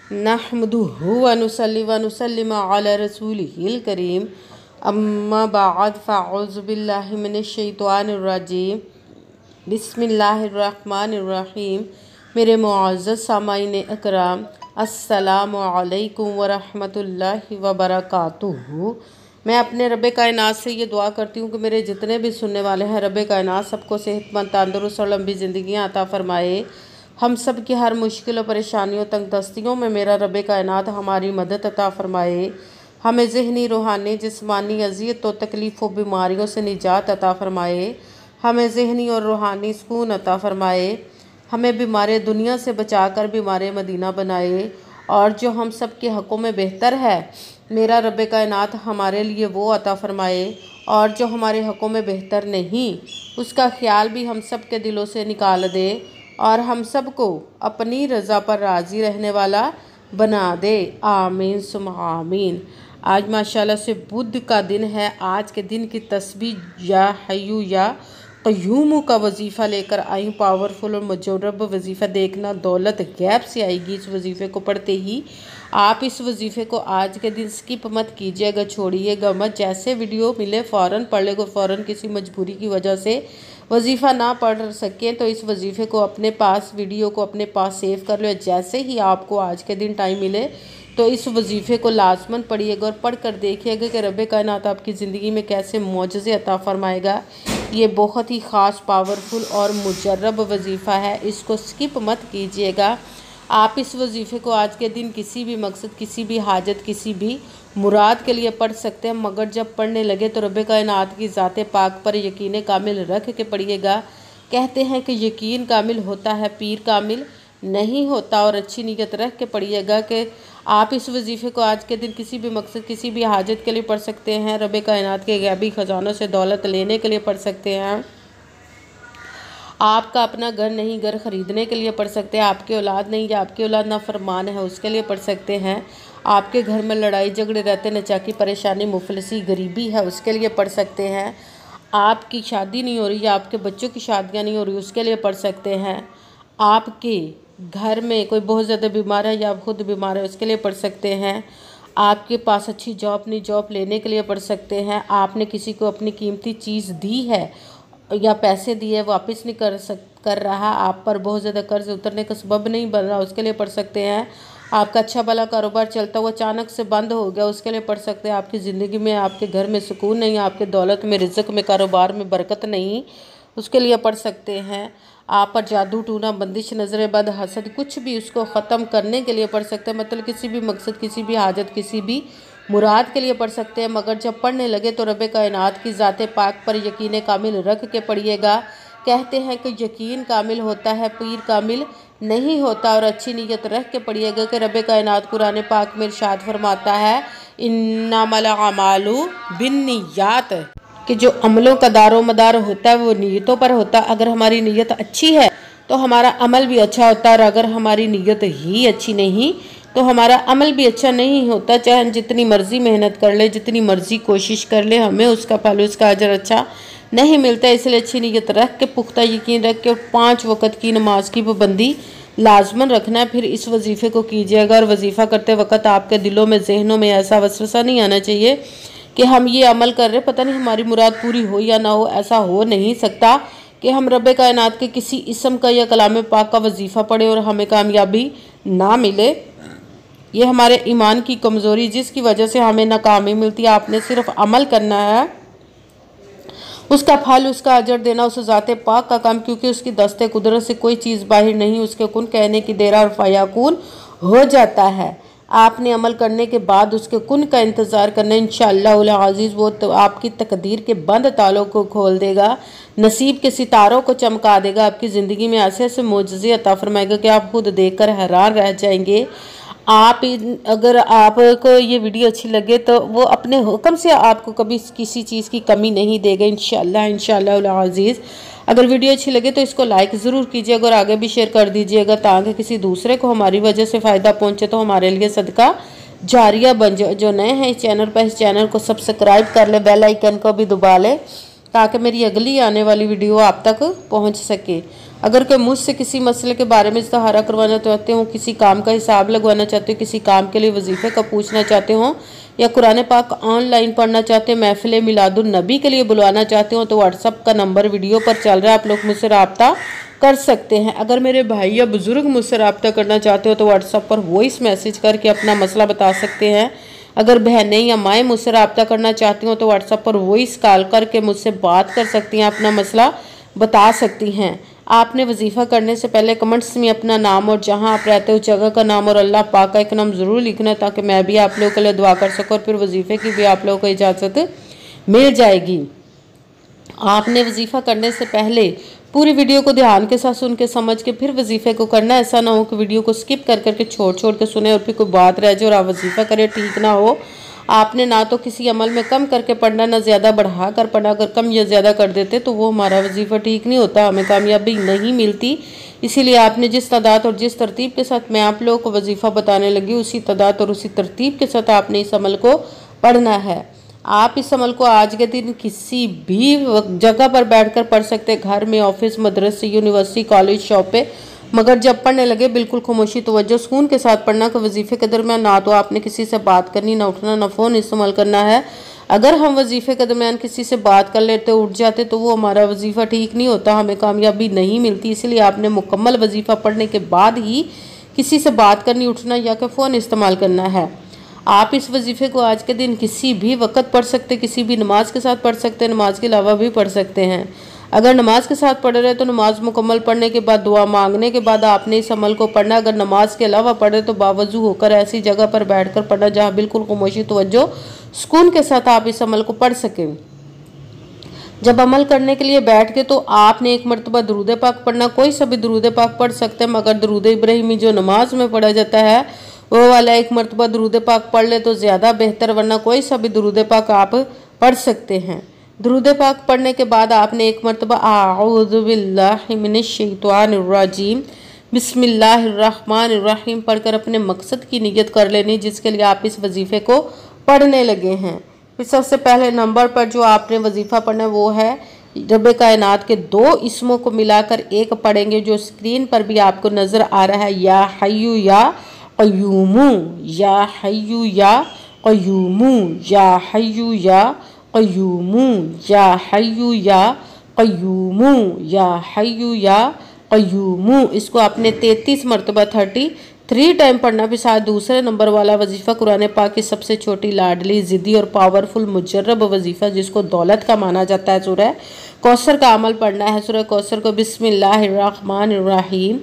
नहमदुहु व नुसल्ली व नुसल्लिमु अला रसूलिहिल करीम अम्मा बाद फ़अऊज़ु बिल्लाहि मिनश शैतानिर रजीम बिस्मिल्लाहिर्रहमानिर्रहीम। मेरे मुअज़्ज़ज़ सामाईन अकराम, अस्सलामु अलैकुम व रहमतुल्लाहि व बरकातुहू। मैं अपने रब कायनात से ये दुआ करती हूँ कि मेरे जितने भी सुनने वाले हैं, रब कायनात सबको सेहतमंद, तंदुरुस्त और लंबी ज़िंदगियाँ अता फ़रमाए। हम सब की हर मुश्किल और परेशानियों, तंगदस्तियों में मेरा रब कायनात हमारी मदद अता फ़रमाए। हमें ज़हनी, रूहानी, जिस्मानी अज़ियत और तकलीफ़ व बीमारियों से निजात अता फ़रमाए। हमें ज़हनी और रूहानी सुकून अता फ़रमाए। हमें बीमार दुनिया से बचाकर बीमार मदीना बनाए। और जो हम सब के हक़ों में बेहतर है, मेरा रब कायनात हमारे लिए वो अता फ़रमाए। और जो हमारे हक़ों में बेहतर नहीं, उसका ख़्याल भी हम सब के दिलों से निकाल दे और हम सब को अपनी रज़ा पर राज़ी रहने वाला बना दे। आमीन सुम आमीन। आज माशाल्लाह से बुध का दिन है। आज के दिन की तस्बीह या हय्यू या क़य्यूम का वजीफ़ा लेकर आई। पावरफुल और मुजर्रब वजीफ़ा देखना दौलत गैब से आएगी। इस वजीफ़े को पढ़ते ही आप इस वजीफ़े को आज के दिन स्किप मत कीजिएगा, छोड़िएगा मत। जैसे वीडियो मिले फ़ौरन पढ़ लेगा। फ़ौरन किसी मजबूरी की वजह से वजीफ़ा ना पढ़ सकें तो इस वजीफ़े को अपने पास, वीडियो को अपने पास सेव कर लो। जैसे ही आपको आज के दिन टाइम मिले तो इस वजीफ़े को लाजमन पढ़िएगा और पढ़ कर देखिएगा कि रब कायनात आपकी ज़िंदगी में कैसे मौजज़े अता फ़रमाएगा। ये बहुत ही ख़ास, पावरफुल और मुजर्रब वजीफ़ा है, इसको स्किप मत कीजिएगा। आप इस वजीफ़े को आज के दिन किसी भी मकसद, किसी भी हाजत, किसी भी मुराद के लिए पढ़ सकते हैं, मगर जब पढ़ने लगे तो रब कायनात की ज़ात पाक पर यकीन कामिल रख के पढ़िएगा। कहते हैं कि यकीन कामिल होता है, पीर कामिल नहीं होता। और अच्छी नीयत रख के पढ़िएगा कि आप इस वजीफ़े को आज के दिन किसी भी मकसद, किसी भी हाजत के लिए पढ़ सकते हैं। रब कायनात के गैबी ख़जानों से दौलत लेने के लिए पढ़ सकते हैं। आपका अपना घर नहीं, घर ख़रीदने के लिए पढ़ सकते हैं। आपकी औलाद नहीं या आपकी औलाद नाफरमान है, उसके लिए पढ़ सकते हैं। आपके घर में लड़ाई झगड़े रहते, नचाकी, परेशानी, मुफलिसी, गरीबी है, उसके लिए पढ़ सकते हैं। आपकी शादी नहीं हो रही या आपके बच्चों की शादियाँ नहीं हो रही, उसके लिए पढ़ सकते हैं। आपके घर में कोई बहुत ज़्यादा बीमार है या आप खुद बीमार है, उसके लिए पढ़ सकते हैं। आपके पास अच्छी जॉब नहीं, जॉब लेने के लिए पढ़ सकते हैं। आपने किसी को अपनी कीमती चीज़ दी है या पैसे दिए, वापस नहीं कर रहा, आप पर बहुत ज़्यादा कर्ज उतरने का सबब नहीं बन रहा, उसके लिए पढ़ सकते हैं। आपका अच्छा भला कारोबार चलता हुआ अचानक से बंद हो गया, उसके लिए पढ़ सकते हैं। आपकी ज़िंदगी में, आपके घर में सुकून नहीं, आपके दौलत में, रिज़्क़ में, कारोबार में बरकत नहीं, उसके लिए पढ़ सकते हैं। आप पर जादू टूना, बंदिश, नज़र बद, हसद, कुछ भी, उसको ख़त्म करने के लिए पढ़ सकते हैं। मतलब किसी भी मकसद, किसी भी हाजत, किसी भी मुराद के लिए पढ़ सकते हैं। मगर जब पढ़ने लगे तो रब कायनात की ज़ात पाक पर यकीन कामिल रख के पढ़िएगा। कहते हैं कि यकीन कामिल होता है, पीर कामिल नहीं होता। और अच्छी नीयत रख के पढ़िएगा कि रब कायनात कुरान पाक में इरशाद फरमाता है, इन्नमल अमालु बिन्नियात, कि जो अमलों का दारो मदार होता है वो नीयतों पर होता है। अगर हमारी नीयत अच्छी है तो हमारा अमल भी अच्छा होता है, और अगर हमारी नीयत ही अच्छी नहीं तो हमारा अमल भी अच्छा नहीं होता। चाहे हम जितनी मर्ज़ी मेहनत कर ले, जितनी मर्ज़ी कोशिश कर ले, हमें उसका फल, उसका अजर अच्छा नहीं मिलता। इसलिए अच्छी नीयत रख के, पुख्ता यकीन रख के 5 वक़्त की नमाज की पाबंदी लाजमन रखना है। फिर इस वजीफ़े को कीजिएगा। और वजीफ़ा करते वक्त आपके दिलों में, जहनों में ऐसा वसवसा नहीं आना चाहिए कि हम ये अमल कर रहे, पता नहीं हमारी मुराद पूरी हो या ना हो। ऐसा हो नहीं सकता कि हम रब कायनात के किसी इसम का या कलाम पाक का वजीफ़ा पढ़े और हमें कामयाबी ना मिले। ये हमारे ईमान की कमज़ोरी, जिसकी वजह से हमें नाकामी मिलती है। आपने सिर्फ अमल करना है, उसका फल, उसका अजर देना उस ज़ात पाक का काम, क्योंकि उसकी दस्ते कुदरत से कोई चीज़ बाहर नहीं। उसके कुन कहने की देर और फयाकुन हो जाता है। आपने अमल करने के बाद उसके कुन का इंतज़ार करना। इंशाअल्लाह अज़ीज़ वो तो आपकी तकदीर के बंद तालों को खोल देगा, नसीब के सितारों को चमका देगा। आपकी ज़िंदगी में ऐसे ऐसे मोजज़े अता फरमाएगा कि आप खुद देखकर हैरान रह जाएंगे। अगर आपको ये वीडियो अच्छी लगे तो वो अपने हुक्म से आपको कभी किसी चीज़ की कमी नहीं देगा इंशाअल्लाह अज़ीज़। अगर वीडियो अच्छी लगे तो इसको लाइक ज़रूर कीजिएगा और आगे भी शेयर कर दीजिएगा, ताकि किसी दूसरे को हमारी वजह से फ़ायदा पहुँचे तो हमारे लिए सदका जारिया बन जाए। जो नए हैं इस चैनल पर, इस चैनल को सब्सक्राइब कर ले, बेल आइकन को भी दबा ले, ताकि मेरी अगली आने वाली वीडियो आप तक पहुँच सके। अगर कोई मुझसे किसी मसले के बारे में इस्तिखारा करवाना चाहते हो, किसी काम का हिसाब लगवाना चाहते हो, किसी काम के लिए वजीफ़े का पूछना चाहते हो, या कुरान पाक ऑनलाइन पढ़ना चाहते हैं, महफिल मिलादुन नबी के लिए बुलवाना चाहते हो, तो व्हाट्सअप का नंबर वीडियो पर चल रहा है, आप लोग मुझसे रब्ता कर सकते हैं। अगर मेरे भाई या बुज़ुर्ग मुझसे रब्ता करना चाहते हो तो व्हाट्सअप पर वॉइस मैसेज करके अपना मसला बता सकते हैं। अगर बहनें या माएँ मुझसे रब्ता करना चाहती हो तो व्हाट्सअप पर वॉइस कॉल करके मुझसे बात कर सकती हैं, अपना मसला बता सकती हैं। आपने वजीफ़ा करने से पहले कमेंट्स में अपना नाम और जहां आप रहते हो जगह का नाम और अल्लाह पाक का एक नाम ज़रूर लिखना है, ताकि मैं भी आप लोगों के लिए दुआ कर सकूँ और फिर वजीफ़े की भी आप लोगों को इजाज़त मिल जाएगी। आपने वजीफ़ा करने से पहले पूरी वीडियो को ध्यान के साथ सुन के समझ के फिर वजीफ़े को करना। ऐसा ना हो कि वीडियो को स्किप कर करके छोड़ छोड़ के सुने और फिर कोई बात रह जाए और आप वजीफ़ा करें, ठीक ना हो। आपने ना तो किसी अमल में कम करके पढ़ना, ना ज़्यादा बढ़ा कर पढ़ना। अगर कम या ज़्यादा कर देते तो वो हमारा वजीफ़ा ठीक नहीं होता, हमें कामयाबी नहीं मिलती। इसीलिए आपने जिस तादाद और जिस तरतीब के साथ मैं आप लोगों को वजीफ़ा बताने लगी, उसी तादाद और उसी तरतीब के साथ आपने इस अमल को पढ़ना है। आप इस अमल को आज के दिन किसी भी जगह पर बैठकर पढ़ सकते, घर में, ऑफिस, मदरसे, यूनिवर्सिटी, कॉलेज, शॉप पे। मगर जब पढ़ने लगे बिल्कुल खामोशी तवज्जो सुकून के साथ पढ़ना कि वजीफ़े के दरमियान ना तो आपने किसी से बात करनी, ना उठना, ना फ़ोन इस्तेमाल करना है। अगर हम वजीफ़े के दरमियान किसी से बात कर लेते, उठ जाते, तो वो हमारा वजीफ़ा ठीक नहीं होता, हमें कामयाबी नहीं मिलती। इसलिए आपने मुकम्मल वजीफ़ा पढ़ने के बाद ही किसी से बात करनी, उठना या कि फ़ोन इस्तेमाल करना है। आप इस वजीफ़े को आज के दिन किसी भी वक्त पढ़ सकते, किसी भी नमाज के साथ पढ़ सकते, नमाज के अलावा भी पढ़ सकते हैं। अगर नमाज के साथ पढ़ रहे तो नमाज मुकम्मल पढ़ने के बाद दुआ मांगने के बाद आपने इस अमल को पढ़ना। अगर नमाज के अलावा पढ़े तो बावजू होकर ऐसी जगह पर बैठकर पढ़ना जहाँ बिल्कुल खामोशी तवज्जो सुकून के साथ आप इस अमल को पढ़ सकें। जब अमल करने के लिए बैठ के तो आपने एक मरतबा दुरूद पाक पढ़ना। कोई सा भी दुरूद पाक पढ़ सकते हैं, मगर दुरूद इब्राहिमी जो नमाज में पढ़ा जाता है वो वाला एक मरतबा दुरूद पाक पढ़ ले तो ज़्यादा बेहतर, वरना कोई सा भी दुरूद पाक आप पढ़ सकते हैं। दुरूद पाक पढ़ने के बाद आपने एक मरतबा आऊज़ु बिल्लाहि मिनश शैतानिर रजीम बिस्मिल्लाहिर्रहमानिर्रहीम पढ़कर अपने मकसद की नियत कर लेनी, जिसके लिए आप इस वजीफ़े को पढ़ने लगे हैं। फिर सबसे पहले नंबर पर जो आपने वजीफ़ा पढ़ना है वो है रब कायनात के 2 इसमों को मिलाकर एक पढ़ेंगे, जो स्क्रीन पर भी आपको नज़र आ रहा है, या हय्यू या क़य्यूमू, या हय्यू या क़य्यूमू, या हय्यू या क़य्यूमू, या हय्यू या क़य्यूमू, या हय्यू या क़य्यूमू। इसको आपने 33 मरतबा 33 टाइम पढ़ना। फिर साथ दूसरे नंबर वाला वजीफ़ा कुरान पाक की सबसे छोटी, लाडली, ज़िद्दी और पावरफुल मुजर्रब वजीफ़ा, जिसको दौलत का माना जाता है, सूरह कौसर का अमल पढ़ना है। सूरह कौसर को बिस्मिल्लाहिर्रहमानिर्रहीम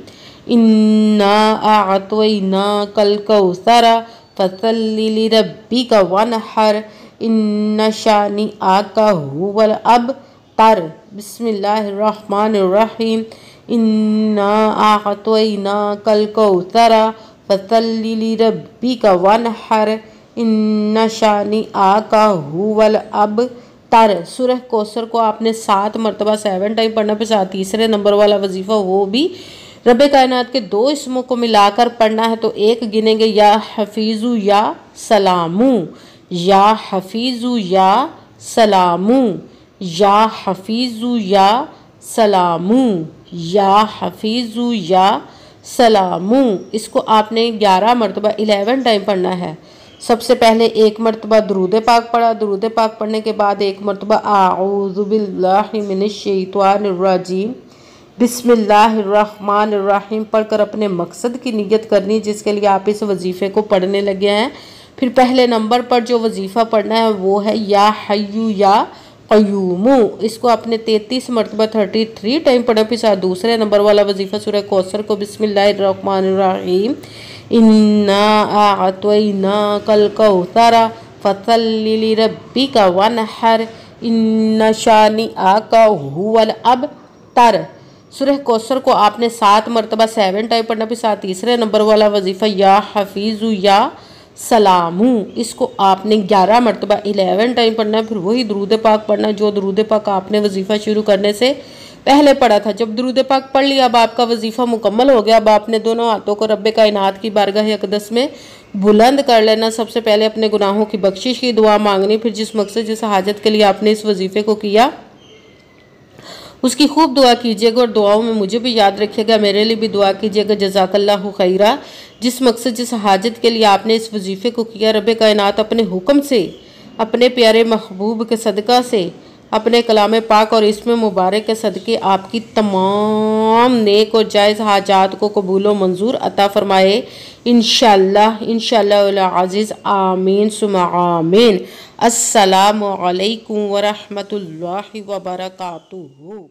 इन्ना आअतैना कल कौसरा फसल्लि लिरब्बिका वनहर इन्ना शानी आका हुवल अबतर। बिस्मिल्लाहिर्रहमानिर्रहीम इन्ना आअतैना कल कौसरा फसल्लि लिरब्बिका वनहर इन्ना शानी आका हुवल अबतर। सूरह कौसर को आपने 7 मरतबा 7 टाइम पढ़ना। फिर साथ तीसरे नंबर वाला वजीफ़ा वो भी रब कायनात के 2 इसमों को मिलाकर पढ़ना है। तो एक गिनेंगे, या हफीज़ु या सलामू, या हफीज़ु या सलामू, या हफीज़ु या सलामू, या हफीज़ु या सलामू। इसको आपने 11 मरतबा 11 टाइम पढ़ना है। सबसे पहले एक मरतबा दुरूद पाक पढ़ा। दुरूद पाक पढ़ने के बाद एक मरतबा आऊज़ु बिल्लाहि मिनश शैतानिर रजीम बिस्मिल्लाहिर्रहमानिर्रहीम पढ़कर अपने मकसद की नियत करनी, जिसके लिए आप इस वजीफ़े को पढ़ने लगे हैं। फिर पहले नंबर पर जो वजीफ़ा पढ़ना है वो है या हय्यू या क़य्यूमू। इसको आपने 33 मरतबा 33 टाइम पढ़ा। फिर साथ दूसरे नंबर वाला वजीफ़ा सूरह कौसर को बिस्मिल्लाहिर्रहमानिर्रहीम इन्ना आअतैना कल कौसरा फसल्लि लिरब्बिका वनहर इन्ना शानी आका हुवल अबतर। सूरह कौसर को आपने 7 मरतबा 7 टाइम पढ़ना। फिर साथ तीसरे नंबर वाला वजीफ़ा या हफीज़ु या सलामू, इसको आपने 11 मरतबा 11 टाइम पढ़ना। फिर वही दुरूद पाक पढ़ना जो दुरूद पाक आपने वजीफ़ा शुरू करने से पहले पढ़ा था। जब दुरूद पाक पढ़ लिया, अब आपका वजीफ़ा मुकम्मल हो गया। अब आपने दोनों हाथों को रब कायनात की बारगाह अक़दस में बुलंद कर लेना। सबसे पहले अपने गुनाहों की बख्शिश की दुआ मांगनी। फिर जिस मकसद, जिस हाजत के लिए आपने इस वजीफ़े को किया उसकी खूब दुआ कीजिएगा और दुआओं में मुझे भी याद रखिएगा, मेरे लिए भी दुआ कीजिएगा। जज़ाकल्लाहु खैरा। जिस मकसद जिस हाजत के लिए आपने इस वजीफ़े को किया, रब कायनात अपने हुक्म से, अपने प्यारे महबूब के सदका से, अपने कलाम पाक और इसमें मुबारक के सदक़े आपकी तमाम नेक और जायज़ हाजात को कबूल व मंजूर अता फ़रमाए इंशाअल्लाह इंशाअल्लाह अज़ीज़। आमीन सुम्मा आमीन। अस्सलामु अलैकुम व रहमतुल्लाहि व बरकातुहू।